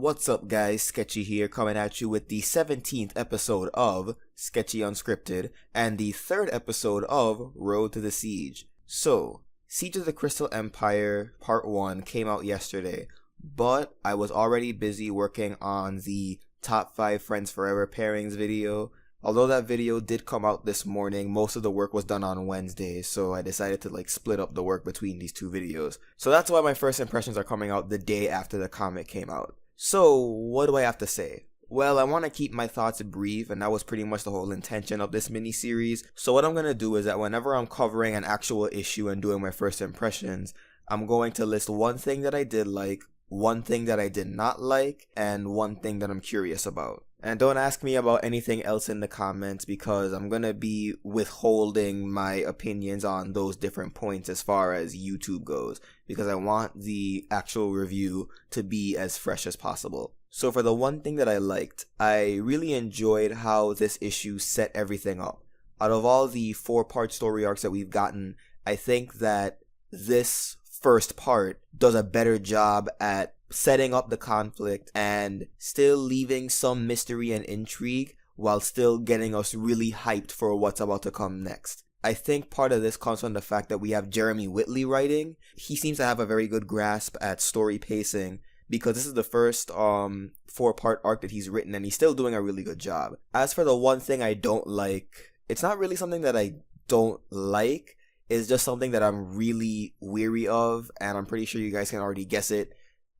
What's up guys, Sketchy here coming at you with the 17th episode of Sketchy Unscripted and the 3rd episode of Road to the Siege. So, Siege of the Crystal Empire Part 1 came out yesterday, but I was already busy working on the Top 5 Friends Forever pairings video. Although that video did come out this morning, most of the work was done on Wednesday, so I decided to split up the work between these two videos. So that's why my first impressions are coming out the day after the comic came out. So, what do I have to say? Well, I want to keep my thoughts brief, and that was pretty much the whole intention of this mini-series. So what I'm going to do is that whenever I'm covering an actual issue and doing my first impressions, I'm going to list one thing that I did like, one thing that I did not like, and one thing that I'm curious about. And don't ask me about anything else in the comments because I'm going to be withholding my opinions on those different points as far as YouTube goes, because I want the actual review to be as fresh as possible. So for the one thing that I liked, I really enjoyed how this issue set everything up. Out of all the 4-part story arcs that we've gotten, I think that this first part does a better job at setting up the conflict and still leaving some mystery and intrigue while still getting us really hyped for what's about to come next. I think part of this comes from the fact that we have Jeremy Whitley writing. He seems to have a very good grasp at story pacing because this is the first 4-part arc that he's written and he's still doing a really good job. As for the one thing I don't like, it's not really something that I don't like. It's just something that I'm really weary of, and I'm pretty sure you guys can already guess it.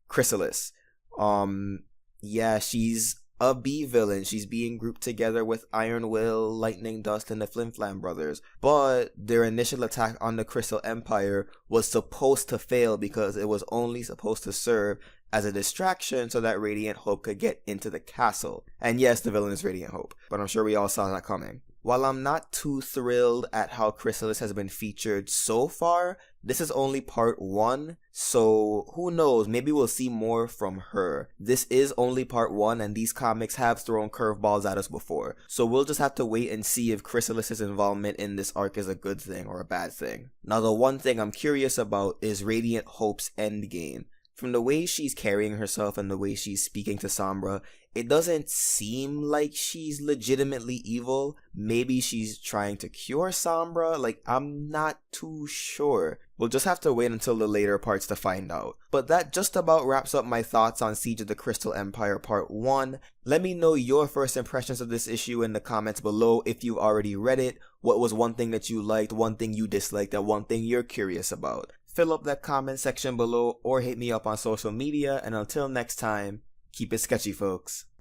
Chrysalis. Yeah, she's a B villain. She's being grouped together with Iron Will, Lightning Dust, and the Flim Flam brothers. But their initial attack on the Crystal Empire was supposed to fail because it was only supposed to serve as a distraction so that Radiant Hope could get into the castle. And yes, the villain is Radiant Hope, but I'm sure we all saw that coming. While I'm not too thrilled at how Chrysalis has been featured so far, this is only part 1, so who knows, maybe we'll see more from her. This is only part 1 and these comics have thrown curveballs at us before, so we'll just have to wait and see if Chrysalis' involvement in this arc is a good thing or a bad thing. Now the one thing I'm curious about is Radiant Hope's endgame. From the way she's carrying herself and the way she's speaking to Sombra, it doesn't seem like she's legitimately evil. Maybe she's trying to cure Sombra, I'm not too sure. We'll just have to wait until the later parts to find out. But that just about wraps up my thoughts on Siege of the Crystal Empire Part 1. Let me know your first impressions of this issue in the comments below if you've already read it. What was one thing that you liked, one thing you disliked, and one thing you're curious about? Fill up that comment section below or hit me up on social media, and until next time, keep it sketchy, folks.